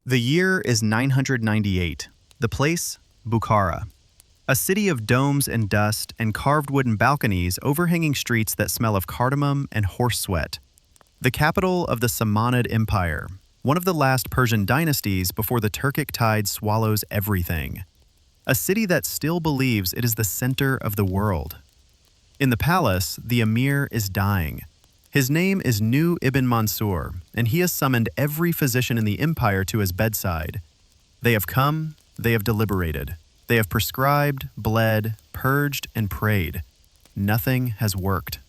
The year is 998. The place, Bukhara. A city of domes and dust and carved wooden balconies overhanging streets that smell of cardamom and horse sweat. The capital of the Samanid Empire, one of the last Persian dynasties before the Turkic tide swallows everything. A city that still believes it is the center of the world. In the palace, the emir is dying. His name is Nu ibn Mansur, and he has summoned every physician in the empire to his bedside. They have come, they have deliberated. They have prescribed, bled, purged, and prayed. Nothing has worked.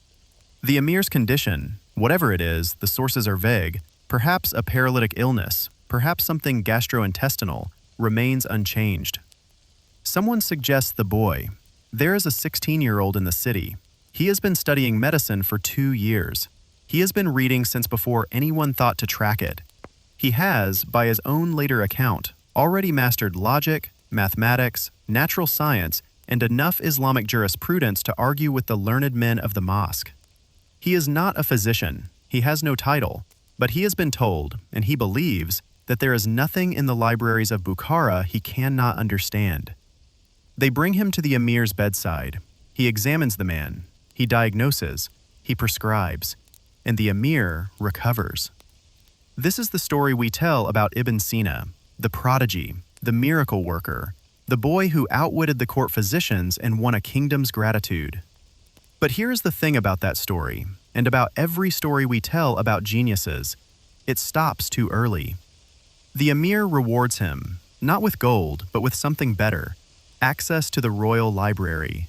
The emir's condition, whatever it is, the sources are vague, perhaps a paralytic illness, perhaps something gastrointestinal, remains unchanged. Someone suggests the boy. There is a 16-year-old in the city. He has been studying medicine for 2 years. He has been reading since before anyone thought to track it. He has, by his own later account, already mastered logic, mathematics, natural science, and enough Islamic jurisprudence to argue with the learned men of the mosque. He is not a physician, he has no title, but he has been told, and he believes, that there is nothing in the libraries of Bukhara he cannot understand. They bring him to the emir's bedside. He examines the man, he diagnoses, he prescribes, and the emir recovers. This is the story we tell about Ibn Sina, the prodigy, the miracle worker, the boy who outwitted the court physicians and won a kingdom's gratitude. But here's the thing about that story, and about every story we tell about geniuses. It stops too early. The emir rewards him, not with gold, but with something better, access to the royal library.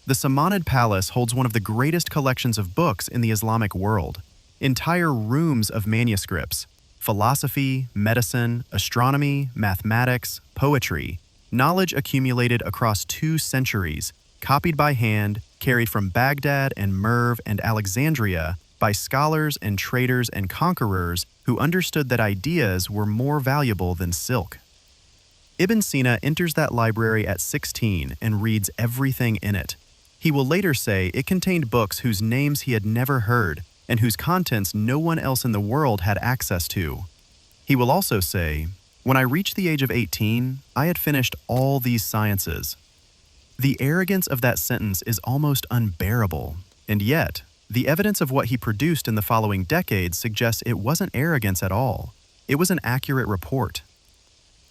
The Samanid Palace holds one of the greatest collections of books in the Islamic world, entire rooms of manuscripts, philosophy, medicine, astronomy, mathematics, poetry, knowledge accumulated across 2 centuries, copied by hand, carried from Baghdad and Merv and Alexandria by scholars and traders and conquerors who understood that ideas were more valuable than silk. Ibn Sina enters that library at 16 and reads everything in it. He will later say it contained books whose names he had never heard and whose contents no one else in the world had access to. He will also say, "When I reached the age of 18, I had finished all these sciences." The arrogance of that sentence is almost unbearable, and yet, the evidence of what he produced in the following decades suggests it wasn't arrogance at all. It was an accurate report.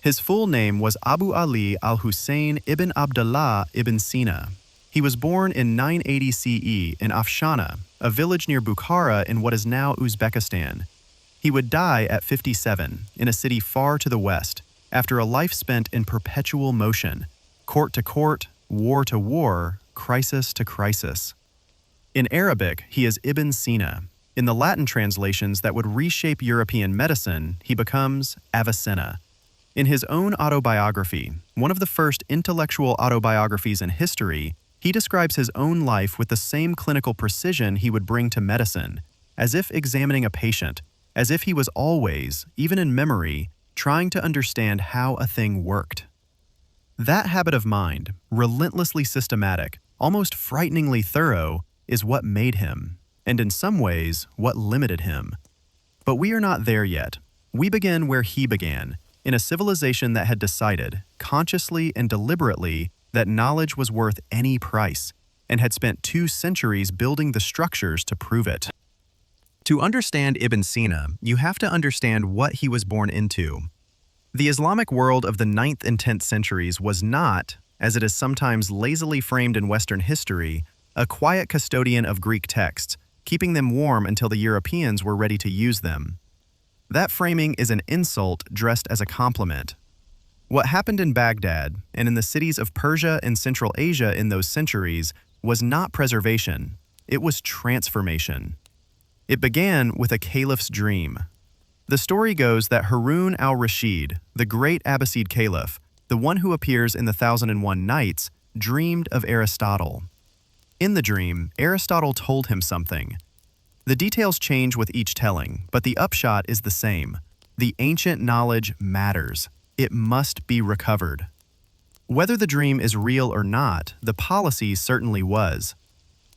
His full name was Abu Ali al-Hussein ibn Abdullah ibn Sina. He was born in 980 CE in Afshana, a village near Bukhara in what is now Uzbekistan. He would die at 57 in a city far to the west, after a life spent in perpetual motion, court to court, war to war, crisis to crisis. In Arabic, he is Ibn Sina. In the Latin translations that would reshape European medicine, he becomes Avicenna. In his own autobiography, one of the first intellectual autobiographies in history, he describes his own life with the same clinical precision he would bring to medicine, as if examining a patient, as if he was always, even in memory, trying to understand how a thing worked. That habit of mind, relentlessly systematic, almost frighteningly thorough, is what made him, and in some ways, what limited him. But we are not there yet. We begin where he began, in a civilization that had decided, consciously and deliberately, that knowledge was worth any price, and had spent 2 centuries building the structures to prove it. To understand Ibn Sina, you have to understand what he was born into. The Islamic world of the 9th and 10th centuries was not, as it is sometimes lazily framed in Western history, a quiet custodian of Greek texts, keeping them warm until the Europeans were ready to use them. That framing is an insult dressed as a compliment. What happened in Baghdad and in the cities of Persia and Central Asia in those centuries was not preservation, it was transformation. It began with a caliph's dream. The story goes that Harun al-Rashid, the great Abbasid caliph, the one who appears in the 1001 Nights, dreamed of Aristotle. In the dream, Aristotle told him something. The details change with each telling, but the upshot is the same. The ancient knowledge matters. It must be recovered. Whether the dream is real or not, the policy certainly was.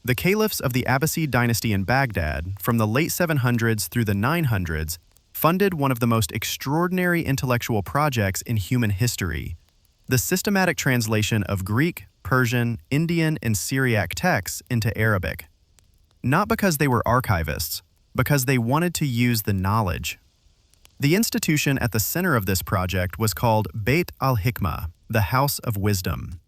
The caliphs of the Abbasid dynasty in Baghdad, from the late 700s through the 900s, funded one of the most extraordinary intellectual projects in human history, the systematic translation of Greek, Persian, Indian, and Syriac texts into Arabic. Not because they were archivists, because they wanted to use the knowledge. The institution at the center of this project was called Beit al-Hikmah, the House of Wisdom.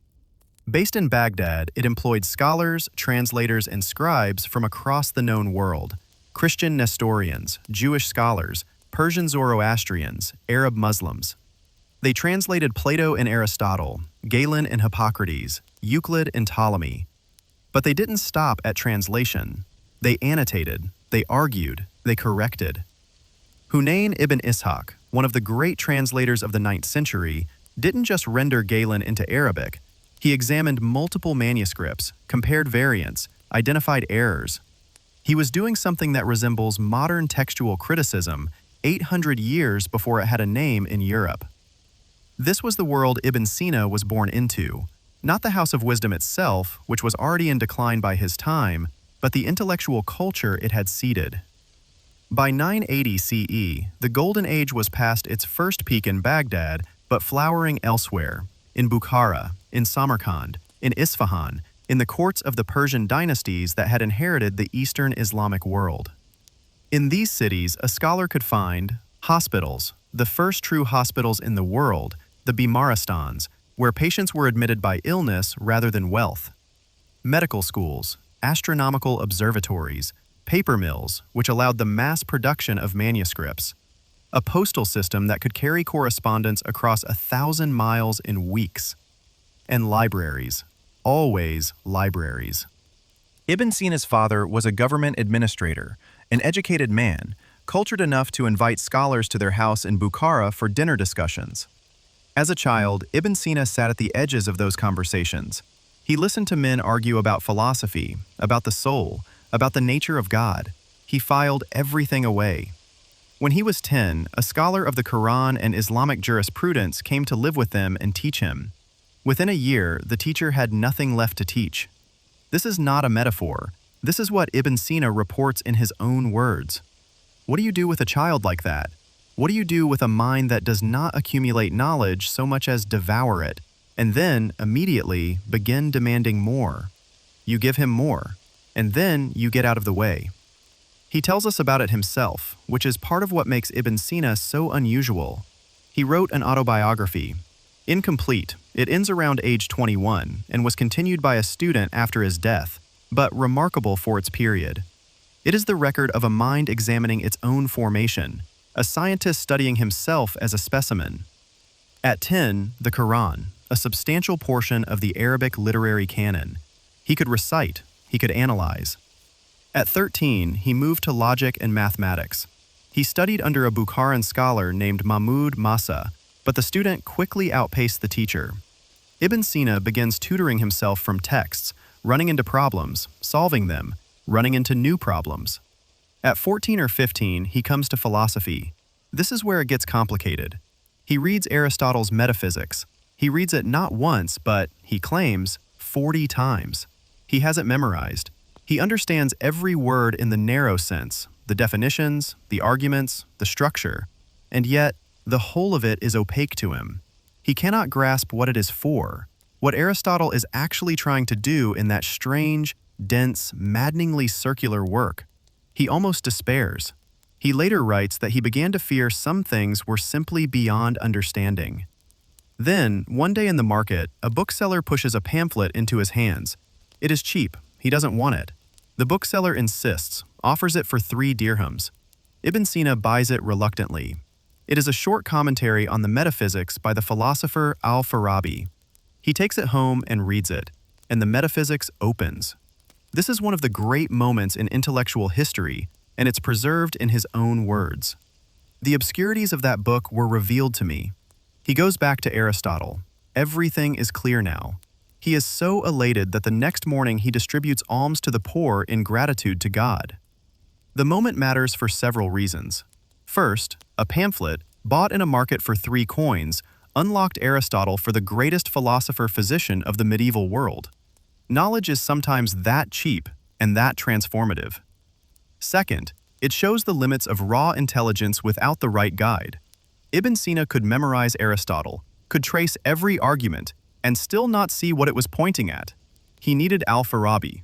Based in Baghdad, it employed scholars, translators, and scribes from across the known world: Christian Nestorians, Jewish scholars, Persian Zoroastrians, Arab Muslims. They translated Plato and Aristotle, Galen and Hippocrates, Euclid and Ptolemy. But they didn't stop at translation. They annotated, they argued, they corrected. Hunayn ibn Ishaq, one of the great translators of the 9th century, didn't just render Galen into Arabic. He examined multiple manuscripts, compared variants, identified errors. He was doing something that resembles modern textual criticism 800 years before it had a name in Europe. This was the world Ibn Sina was born into, not the House of Wisdom itself, which was already in decline by his time, but the intellectual culture it had seeded. By 980 CE, the Golden Age was past its first peak in Baghdad, but flowering elsewhere, in Bukhara, in Samarkand, in Isfahan, in the courts of the Persian dynasties that had inherited the Eastern Islamic world. In these cities, a scholar could find hospitals, the first true hospitals in the world, the Bimaristans, where patients were admitted by illness rather than wealth. Medical schools, astronomical observatories, paper mills, which allowed the mass production of manuscripts. A postal system that could carry correspondence across 1,000 miles in weeks. And libraries. Always libraries. Ibn Sina's father was a government administrator, an educated man, cultured enough to invite scholars to their house in Bukhara for dinner discussions. As a child, Ibn Sina sat at the edges of those conversations. He listened to men argue about philosophy, about the soul, about the nature of God. He filed everything away. When he was 10, a scholar of the Quran and Islamic jurisprudence came to live with them and teach him. Within a year, the teacher had nothing left to teach. This is not a metaphor. This is what Ibn Sina reports in his own words. What do you do with a child like that? What do you do with a mind that does not accumulate knowledge so much as devour it, and then, immediately, begin demanding more? You give him more, and then you get out of the way. He tells us about it himself, which is part of what makes Ibn Sina so unusual. He wrote an autobiography. Incomplete, it ends around age 21 and was continued by a student after his death, but remarkable for its period. It is the record of a mind examining its own formation, a scientist studying himself as a specimen. At 10, the Quran, a substantial portion of the Arabic literary canon. He could recite, he could analyze. At 13, he moved to logic and mathematics. He studied under a Bukharan scholar named Mahmud Masa, but the student quickly outpaced the teacher. Ibn Sina begins tutoring himself from texts, running into problems, solving them, running into new problems. At 14 or 15, he comes to philosophy. This is where it gets complicated. He reads Aristotle's Metaphysics. He reads it not once, but, he claims, 40 times. He has it memorized. He understands every word in the narrow sense, the definitions, the arguments, the structure, and yet, the whole of it is opaque to him. He cannot grasp what it is for, what Aristotle is actually trying to do in that strange, dense, maddeningly circular work. He almost despairs. He later writes that he began to fear some things were simply beyond understanding. Then, one day in the market, a bookseller pushes a pamphlet into his hands. It is cheap. He doesn't want it. The bookseller insists, offers it for 3 dirhams. Ibn Sina buys it reluctantly. It is a short commentary on the metaphysics by the philosopher Al-Farabi. He takes it home and reads it, and the metaphysics opens. This is one of the great moments in intellectual history, and it's preserved in his own words. The obscurities of that book were revealed to me. He goes back to Aristotle. Everything is clear now. He is so elated that the next morning he distributes alms to the poor in gratitude to God. The moment matters for several reasons. First, a pamphlet, bought in a market for 3 coins, unlocked Aristotle for the greatest philosopher-physician of the medieval world. Knowledge is sometimes that cheap and that transformative. Second, It shows the limits of raw intelligence without the right guide. Ibn Sina could memorize Aristotle, could trace every argument, and still not see what it was pointing at. He needed Al-Farabi.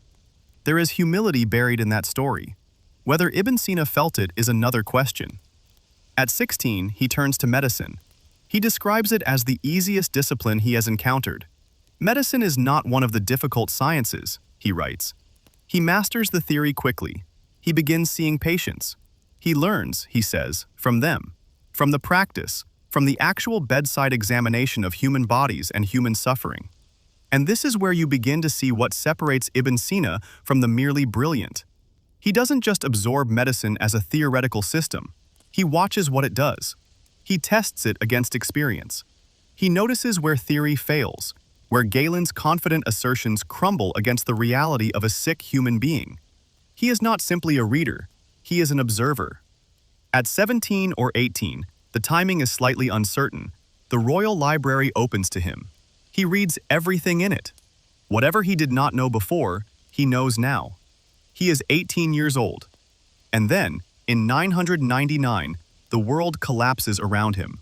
There is humility buried in that story. Whether Ibn Sina felt it is another question. At 16, he turns to medicine. He describes it as the easiest discipline he has encountered. Medicine is not one of the difficult sciences, he writes. He masters the theory quickly. He begins seeing patients. He learns, he says, from them, from the practice, from the actual bedside examination of human bodies and human suffering. And this is where you begin to see what separates Ibn Sina from the merely brilliant. He doesn't just absorb medicine as a theoretical system. He watches what it does. He tests it against experience. He notices where theory fails, where Galen's confident assertions crumble against the reality of a sick human being. He is not simply a reader, he is an observer. At 17 or 18, the timing is slightly uncertain, the royal library opens to him. He reads everything in it. Whatever he did not know before, he knows now. He is 18 years old. And then, in 999, the world collapses around him.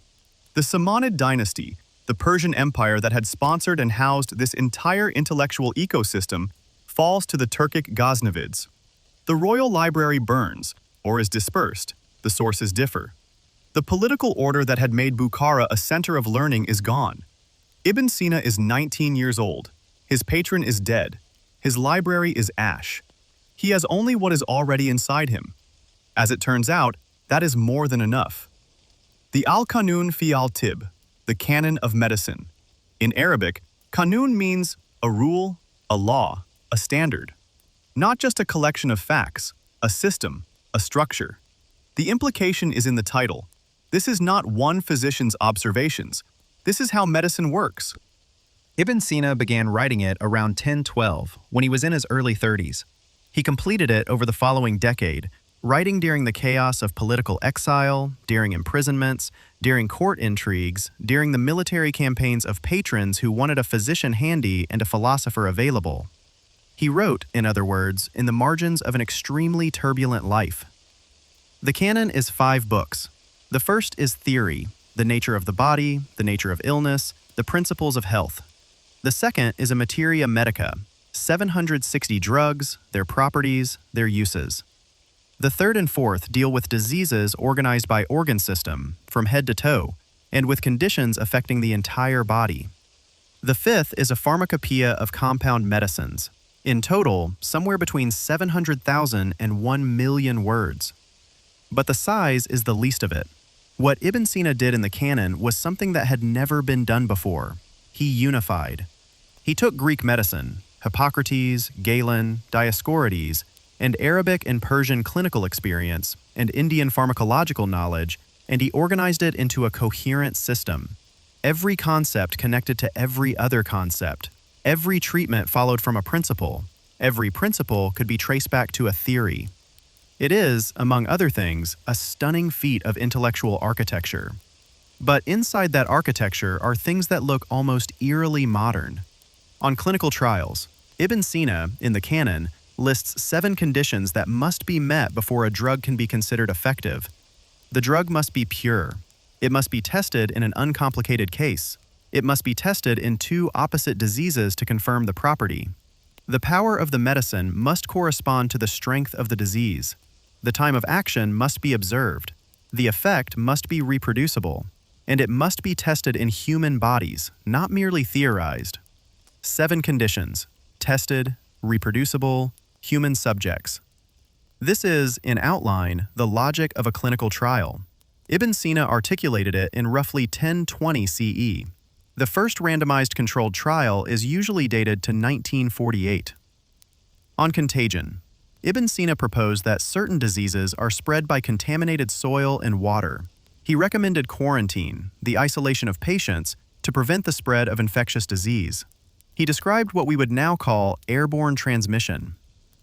The Samanid dynasty, the Persian Empire that had sponsored and housed this entire intellectual ecosystem, falls to the Turkic Ghaznavids. The royal library burns, or is dispersed. The sources differ. The political order that had made Bukhara a center of learning is gone. Ibn Sina is 19 years old. His patron is dead. His library is ash. He has only what is already inside him. As it turns out, that is more than enough. The Al-Qanun fi al-Tib, the Canon of Medicine. In Arabic, Qanun means a rule, a law, a standard. Not just a collection of facts, a system, a structure. The implication is in the title. This is not one physician's observations. This is how medicine works. Ibn Sina began writing it around 1012, when he was in his early 30s. He completed it over the following decade, writing during the chaos of political exile, during imprisonments, during court intrigues, during the military campaigns of patrons who wanted a physician handy and a philosopher available. He wrote, in other words, in the margins of an extremely turbulent life. The canon is 5 books. The first is theory, the nature of the body, the nature of illness, the principles of health. The second is a materia medica, 760 drugs, their properties, their uses. The third and fourth deal with diseases organized by organ system, from head to toe, and with conditions affecting the entire body. The fifth is a pharmacopoeia of compound medicines. In total, somewhere between 700,000 and 1 million words. But the size is the least of it. What Ibn Sina did in the canon was something that had never been done before. He unified. He took Greek medicine, Hippocrates, Galen, Dioscorides, and Arabic and Persian clinical experience, and Indian pharmacological knowledge, and he organized it into a coherent system. Every concept connected to every other concept. Every treatment followed from a principle. Every principle could be traced back to a theory. It is, among other things, a stunning feat of intellectual architecture. But inside that architecture are things that look almost eerily modern. On clinical trials, Ibn Sina, in the canon, lists 7 conditions that must be met before a drug can be considered effective. The drug must be pure. It must be tested in an uncomplicated case. It must be tested in 2 opposite diseases to confirm the property. The power of the medicine must correspond to the strength of the disease. The time of action must be observed. The effect must be reproducible. And it must be tested in human bodies, not merely theorized. 7 conditions: tested, reproducible, human subjects. This is, in outline, the logic of a clinical trial. Ibn Sina articulated it in roughly 1020 CE. The first randomized controlled trial is usually dated to 1948. On contagion, Ibn Sina proposed that certain diseases are spread by contaminated soil and water. He recommended quarantine, the isolation of patients, to prevent the spread of infectious disease. He described what we would now call airborne transmission.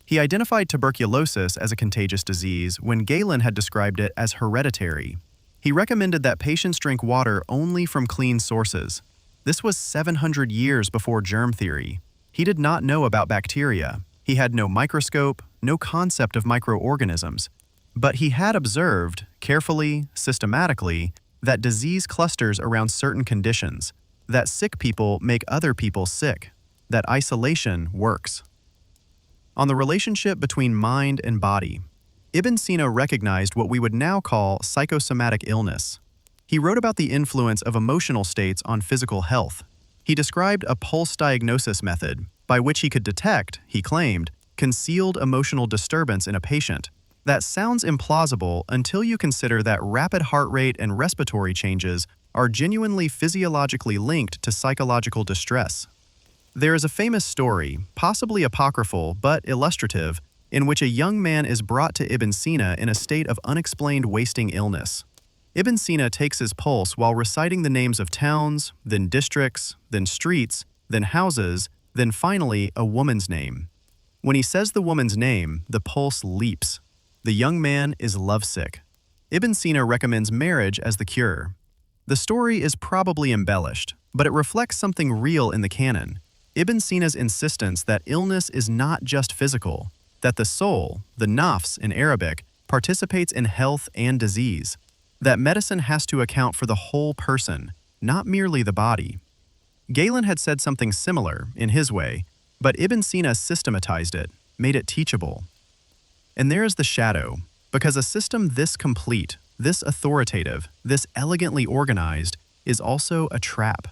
He identified tuberculosis as a contagious disease when Galen had described it as hereditary. He recommended that patients drink water only from clean sources. This was 700 years before germ theory. He did not know about bacteria. He had no microscope, no concept of microorganisms. But he had observed, carefully, systematically, that disease clusters around certain conditions, that sick people make other people sick, that isolation works. On the relationship between mind and body, Ibn Sina recognized what we would now call psychosomatic illness. He wrote about the influence of emotional states on physical health. He described a pulse diagnosis method by which he could detect, he claimed, concealed emotional disturbance in a patient. That sounds implausible until you consider that rapid heart rate and respiratory changes are genuinely physiologically linked to psychological distress. There is a famous story, possibly apocryphal but illustrative, in which a young man is brought to Ibn Sina in a state of unexplained wasting illness. Ibn Sina takes his pulse while reciting the names of towns, then districts, then streets, then houses, then finally a woman's name. When he says the woman's name, the pulse leaps. The young man is lovesick. Ibn Sina recommends marriage as the cure. The story is probably embellished, but it reflects something real in the canon. Ibn Sina's insistence that illness is not just physical, that the soul, the nafs in Arabic, participates in health and disease, that medicine has to account for the whole person, not merely the body. Galen had said something similar, in his way, but Ibn Sina systematized it, made it teachable. And there is the shadow, because a system this complete, this authoritative, this elegantly organized, is also a trap.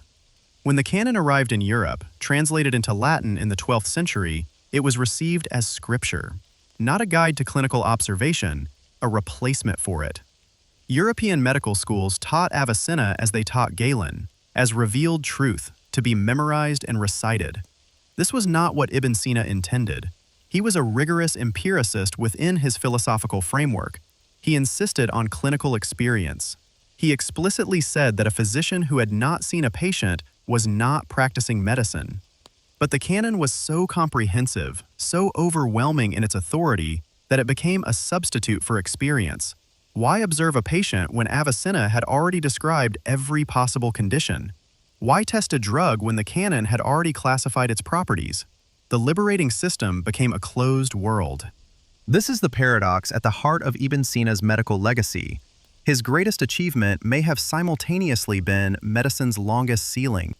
When the canon arrived in Europe, translated into Latin in the 12th century, it was received as scripture, not a guide to clinical observation, a replacement for it. European medical schools taught Avicenna as they taught Galen, as revealed truth, to be memorized and recited. This was not what Ibn Sina intended. He was a rigorous empiricist within his philosophical framework. He insisted on clinical experience. He explicitly said that a physician who had not seen a patient was not practicing medicine. But the canon was so comprehensive, so overwhelming in its authority, that it became a substitute for experience. Why observe a patient when Avicenna had already described every possible condition? Why test a drug when the canon had already classified its properties? The liberating system became a closed world. This is the paradox at the heart of Ibn Sina's medical legacy. His greatest achievement may have simultaneously been medicine's longest ceiling.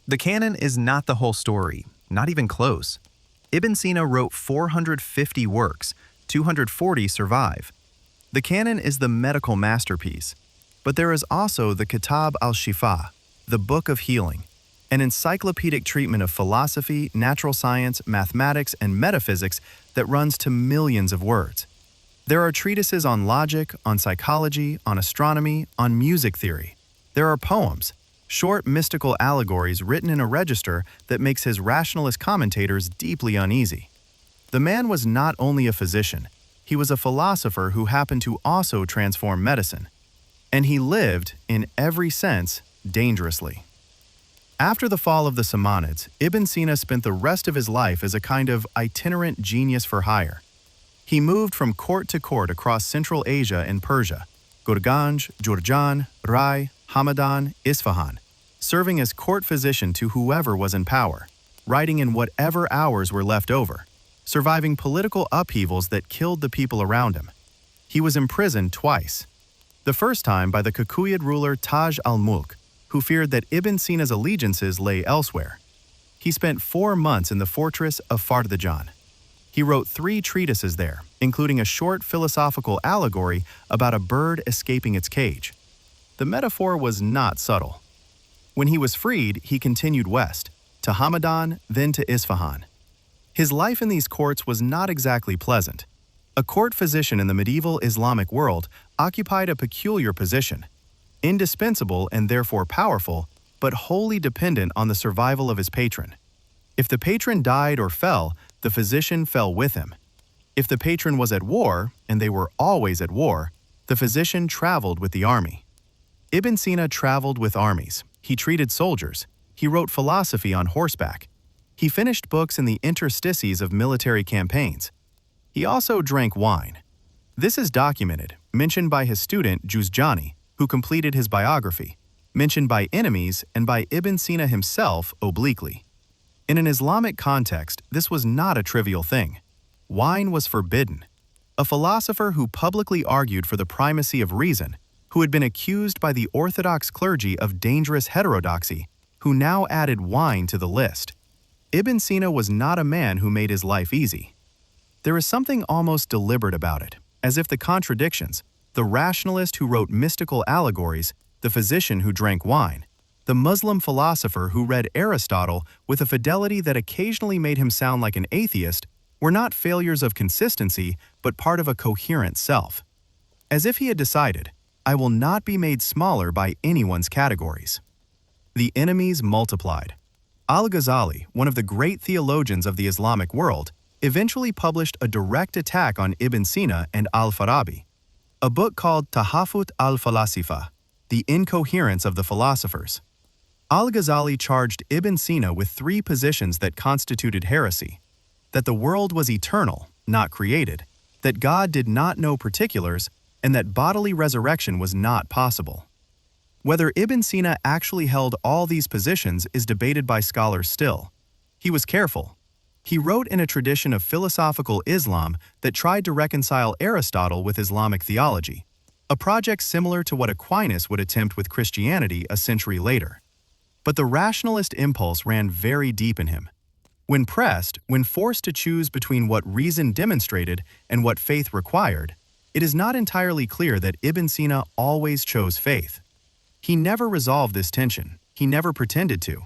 The canon is not the whole story, not even close. Ibn Sina wrote 450 works, 240 survive. The canon is the medical masterpiece, but there is also the Kitab al-Shifa, the Book of Healing, an encyclopedic treatment of philosophy, natural science, mathematics, and metaphysics that runs to millions of words. There are treatises on logic, on psychology, on astronomy, on music theory. There are poems, short mystical allegories written in a register that makes his rationalist commentators deeply uneasy. The man was not only a physician, he was a philosopher who happened to also transform medicine. And he lived, in every sense, dangerously. After the fall of the Samanids, Ibn Sina spent the rest of his life as a kind of itinerant genius for hire. He moved from court to court across Central Asia and Persia, Gurganj, Jurjan, Rai, Hamadan, Isfahan, serving as court physician to whoever was in power, writing in whatever hours were left over, surviving political upheavals that killed the people around him. He was imprisoned twice. The first time by the Kukuyid ruler Taj al-Mulk, who feared that Ibn Sina's allegiances lay elsewhere. He spent 4 months in the fortress of Fardajan. He wrote 3 treatises there, including a short philosophical allegory about a bird escaping its cage. The metaphor was not subtle. When he was freed, he continued west, to Hamadan, then to Isfahan. His life in these courts was not exactly pleasant. A court physician in the medieval Islamic world occupied a peculiar position, indispensable and therefore powerful, but wholly dependent on the survival of his patron. If the patron died or fell, the physician fell with him. If the patron was at war, and they were always at war, the physician traveled with the army. Ibn Sina traveled with armies. He treated soldiers. He wrote philosophy on horseback. He finished books in the interstices of military campaigns. He also drank wine. This is documented, mentioned by his student Juzjani, who completed his biography, mentioned by enemies and by Ibn Sina himself obliquely. In an Islamic context, this was not a trivial thing. Wine was forbidden. a philosopher who publicly argued for the primacy of reason, who had been accused by the Orthodox clergy of dangerous heterodoxy, who now added wine to the list. Ibn Sina was not a man who made his life easy. There is something almost deliberate about it, as if the contradictions, the rationalist who wrote mystical allegories, the physician who drank wine, the Muslim philosopher who read Aristotle with a fidelity that occasionally made him sound like an atheist, were not failures of consistency, but part of a coherent self. As if he had decided, I will not be made smaller by anyone's categories. The enemies multiplied. Al-Ghazali, one of the great theologians of the Islamic world, eventually published a direct attack on Ibn Sina and Al-Farabi, a book called Tahafut al-Falasifa, The Incoherence of the Philosophers. Al-Ghazali charged Ibn Sina with three positions that constituted heresy: that the world was eternal, not created, that God did not know particulars, and that bodily resurrection was not possible. Whether Ibn Sina actually held all these positions is debated by scholars still. He was careful. He wrote in a tradition of philosophical Islam that tried to reconcile Aristotle with Islamic theology, a project similar to what Aquinas would attempt with Christianity a century later. But the rationalist impulse ran very deep in him. When pressed, when forced to choose between what reason demonstrated and what faith required, it is not entirely clear that Ibn Sina always chose faith. He never resolved this tension. He never pretended to.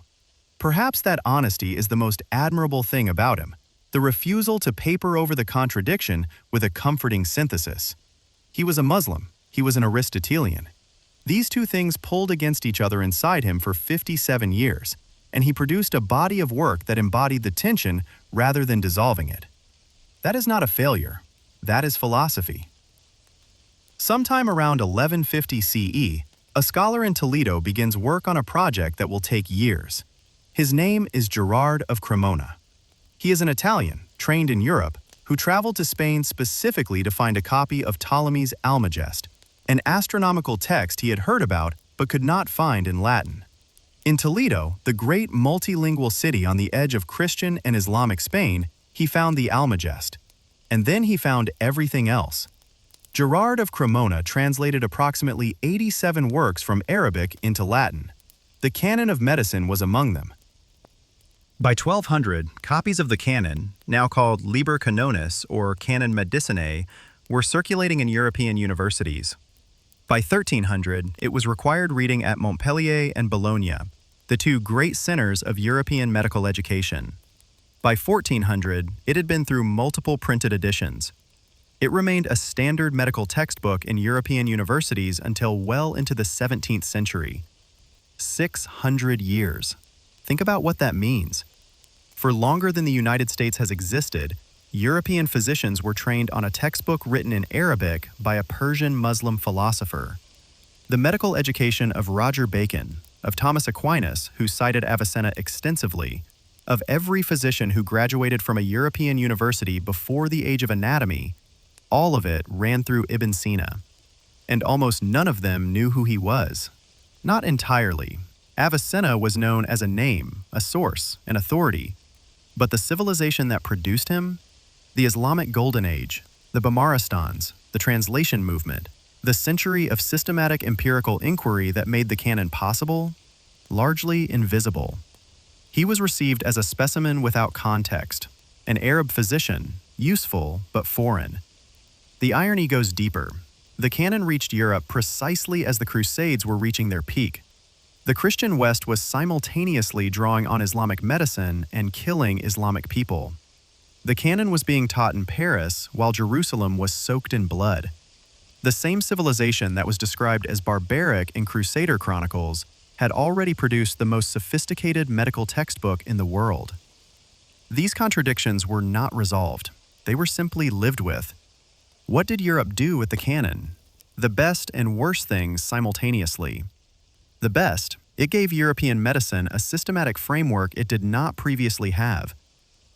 Perhaps that honesty is the most admirable thing about him, the refusal to paper over the contradiction with a comforting synthesis. He was a Muslim. He was an Aristotelian. These two things pulled against each other inside him for 57 years, and he produced a body of work that embodied the tension rather than dissolving it. That is not a failure. That is philosophy. Sometime around 1150 CE, a scholar in Toledo begins work on a project that will take years. His name is Gerard of Cremona. He is an Italian, trained in Europe, who traveled to Spain specifically to find a copy of Ptolemy's Almagest, an astronomical text he had heard about but could not find in Latin. In Toledo, the great multilingual city on the edge of Christian and Islamic Spain, he found the Almagest. And then he found everything else. Gerard of Cremona translated approximately 87 works from Arabic into Latin. The Canon of Medicine was among them. By 1200, copies of the Canon, now called Liber Canonis or Canon Medicinae, were circulating in European universities. By 1300, it was required reading at Montpellier and Bologna, the two great centers of European medical education. By 1400, it had been through multiple printed editions. It remained a standard medical textbook in European universities until well into the 17th century. 600 years. Think about what that means. For longer than the United States has existed, European physicians were trained on a textbook written in Arabic by a Persian Muslim philosopher. The medical education of Roger Bacon, of Thomas Aquinas, who cited Avicenna extensively, of every physician who graduated from a European university before the age of anatomy, all of it ran through Ibn Sina. And almost none of them knew who he was. Not entirely. Avicenna was known as a name, a source, an authority. But the civilization that produced him, the Islamic Golden Age, the Bamaristans, the translation movement, the century of systematic empirical inquiry that made the canon possible, largely invisible. He was received as a specimen without context, an Arab physician, useful but foreign. The irony goes deeper. The canon reached Europe precisely as the Crusades were reaching their peak. The Christian West was simultaneously drawing on Islamic medicine and killing Islamic people. The canon was being taught in Paris while Jerusalem was soaked in blood. The same civilization that was described as barbaric in Crusader chronicles had already produced the most sophisticated medical textbook in the world. These contradictions were not resolved. They were simply lived with. What did Europe do with the canon? The best and worst things simultaneously. The best, it gave European medicine a systematic framework it did not previously have.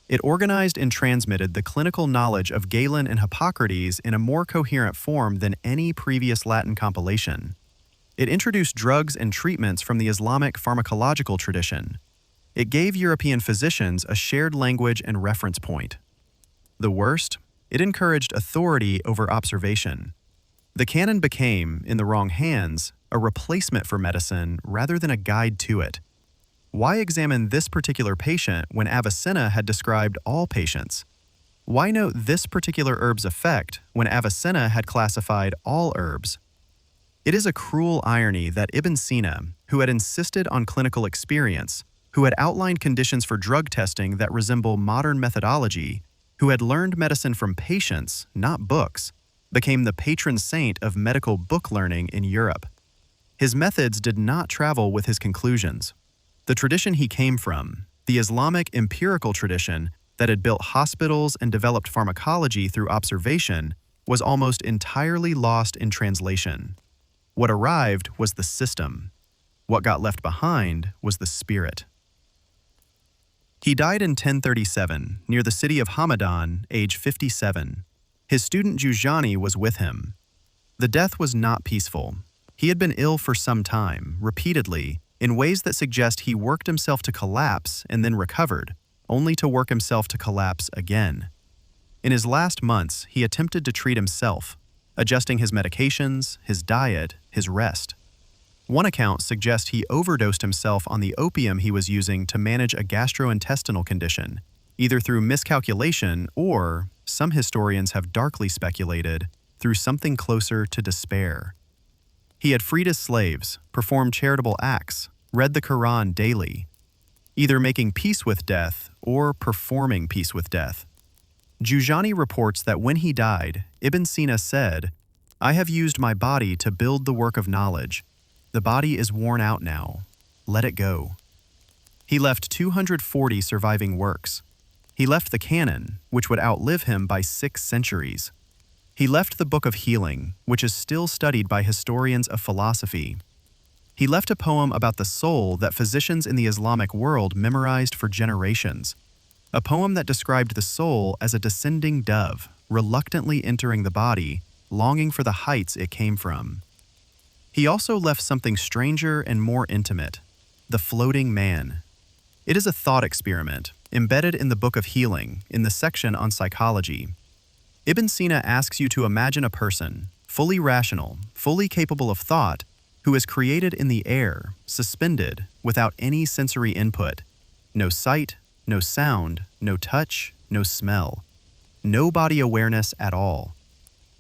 It organized and transmitted the clinical knowledge of Galen and Hippocrates in a more coherent form than any previous Latin compilation. It introduced drugs and treatments from the Islamic pharmacological tradition. It gave European physicians a shared language and reference point. The worst, It encouraged authority over observation. The canon became, in the wrong hands, a replacement for medicine rather than a guide to it. Why examine this particular patient when Avicenna had described all patients? Why note this particular herb's effect when Avicenna had classified all herbs? It is a cruel irony that Ibn Sina, who had insisted on clinical experience, who had outlined conditions for drug testing that resemble modern methodology, who had learned medicine from patients, not books, became the patron saint of medical book learning in Europe. His methods did not travel with his conclusions. The tradition he came from, the Islamic empirical tradition that had built hospitals and developed pharmacology through observation, was almost entirely lost in translation. What arrived was the system. What got left behind was the spirit. He died in 1037, near the city of Hamadan, age 57. His student Jujani was with him. The death was not peaceful. He had been ill for some time, repeatedly, in ways that suggest he worked himself to collapse and then recovered, only to work himself to collapse again. In his last months, he attempted to treat himself, adjusting his medications, his diet, his rest. One account suggests he overdosed himself on the opium he was using to manage a gastrointestinal condition, either through miscalculation or, some historians have darkly speculated, through something closer to despair. He had freed his slaves, performed charitable acts, read the Quran daily, either making peace with death or performing peace with death. Jujani reports that when he died, Ibn Sina said, "I have used my body to build the work of knowledge. The body is worn out now. Let it go." He left 240 surviving works. He left the canon, which would outlive him by 6 centuries. He left the Book of Healing, which is still studied by historians of philosophy. He left a poem about the soul that physicians in the Islamic world memorized for generations. A poem that described the soul as a descending dove, reluctantly entering the body, longing for the heights it came from. He also left something stranger and more intimate, the floating man. It is a thought experiment, embedded in the Book of Healing, in the section on psychology. Ibn Sina asks you to imagine a person, fully rational, fully capable of thought, who is created in the air, suspended, without any sensory input. No sight, no sound, no touch, no smell. No body awareness at all.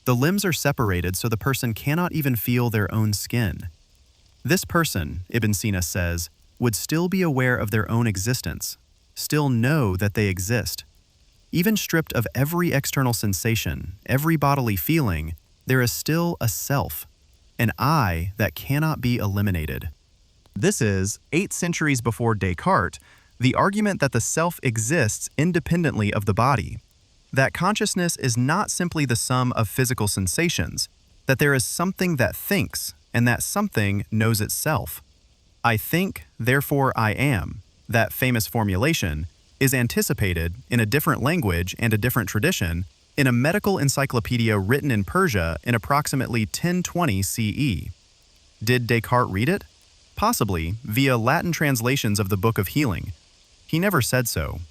The limbs are separated so the person cannot even feel their own skin. This person, Ibn Sina says, would still be aware of their own existence, still know that they exist. Even stripped of every external sensation, every bodily feeling, there is still a self, an I that cannot be eliminated. This is, 8 centuries before Descartes, the argument that the self exists independently of the body, that consciousness is not simply the sum of physical sensations, that there is something that thinks, and that something knows itself. I think, therefore I am, that famous formulation, is anticipated, in a different language and a different tradition, in a medical encyclopedia written in Persia in approximately 1020 CE. Did Descartes read it? Possibly, via Latin translations of the Book of Healing. He never said so.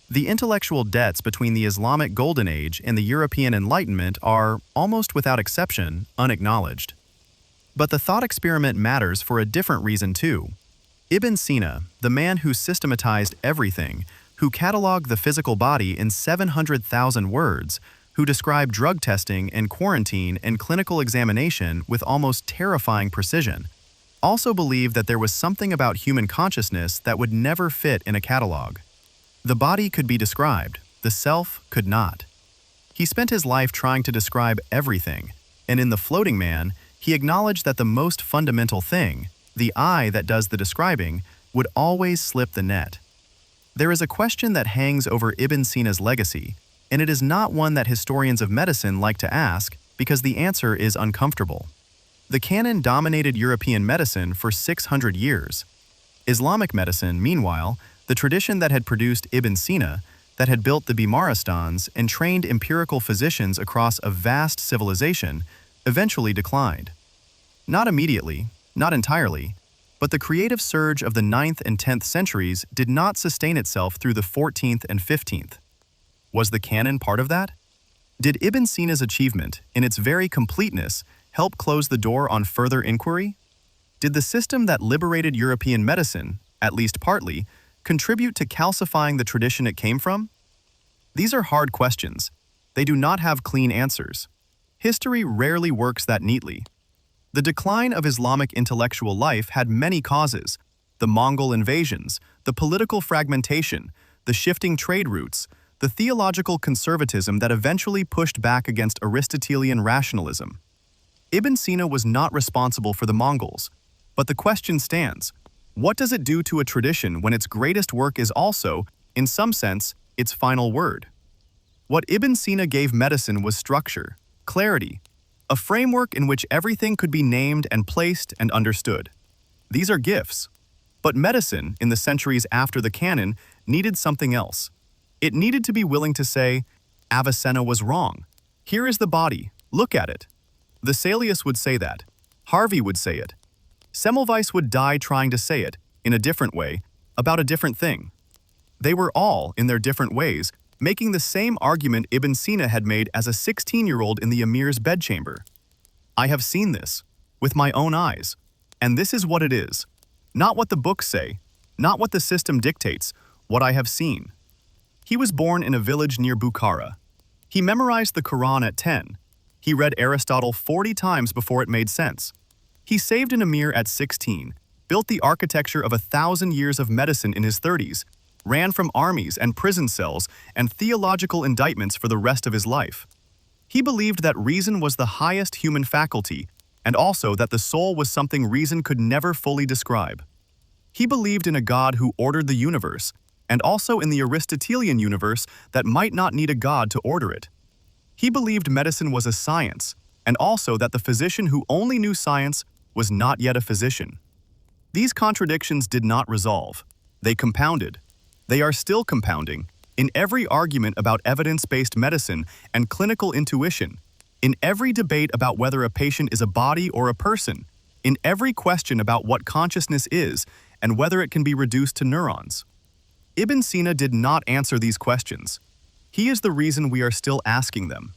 The intellectual debts between the Islamic Golden Age and the European Enlightenment are, almost without exception, unacknowledged. But the thought experiment matters for a different reason too. Ibn Sina, the man who systematized everything, who cataloged the physical body in 700,000 words, who described drug testing and quarantine and clinical examination with almost terrifying precision, also believed that there was something about human consciousness that would never fit in a catalog. The body could be described, the self could not. He spent his life trying to describe everything, and in The Floating Man, he acknowledged that the most fundamental thing, the I that does the describing, would always slip the net. There is a question that hangs over Ibn Sina's legacy, and it is not one that historians of medicine like to ask because the answer is uncomfortable. The canon dominated European medicine for 600 years. Islamic medicine, meanwhile, the tradition that had produced Ibn Sina, that had built the Bimaristans and trained empirical physicians across a vast civilization, eventually declined. Not immediately, not entirely, but the creative surge of the 9th and 10th centuries did not sustain itself through the 14th and 15th. Was the canon part of that? Did Ibn Sina's achievement, in its very completeness, help close the door on further inquiry? Did the system that liberated European medicine, at least partly, contribute to calcifying the tradition it came from? These are hard questions. They do not have clean answers. History rarely works that neatly. The decline of Islamic intellectual life had many causes: the Mongol invasions, the political fragmentation, the shifting trade routes, the theological conservatism that eventually pushed back against Aristotelian rationalism. Ibn Sina was not responsible for the Mongols, but the question stands: what does it do to a tradition when its greatest work is also, in some sense, its final word? What Ibn Sina gave medicine was structure, clarity, a framework in which everything could be named and placed and understood. These are gifts. But medicine, in the centuries after the canon, needed something else. It needed to be willing to say, Avicenna was wrong. Here is the body, look at it. Vesalius would say that. Harvey would say it. Semmelweis would die trying to say it, in a different way, about a different thing. They were all, in their different ways, making the same argument Ibn Sina had made as a 16-year-old in the emir's bedchamber. I have seen this, with my own eyes, and this is what it is. Not what the books say, not what the system dictates, what I have seen. He was born in a village near Bukhara. He memorized the Quran at 10. He read Aristotle 40 times before it made sense. He saved an emir at 16, built the architecture of 1,000 years of medicine in his 30s, ran from armies and prison cells and theological indictments for the rest of his life. He believed that reason was the highest human faculty, and also that the soul was something reason could never fully describe. He believed in a God who ordered the universe, and also in the Aristotelian universe that might not need a God to order it. He believed medicine was a science, and also that the physician who only knew science was not yet a physician. These contradictions did not resolve. They compounded. They are still compounding, in every argument about evidence-based medicine and clinical intuition, in every debate about whether a patient is a body or a person, in every question about what consciousness is and whether it can be reduced to neurons. Ibn Sina did not answer these questions. He is the reason we are still asking them.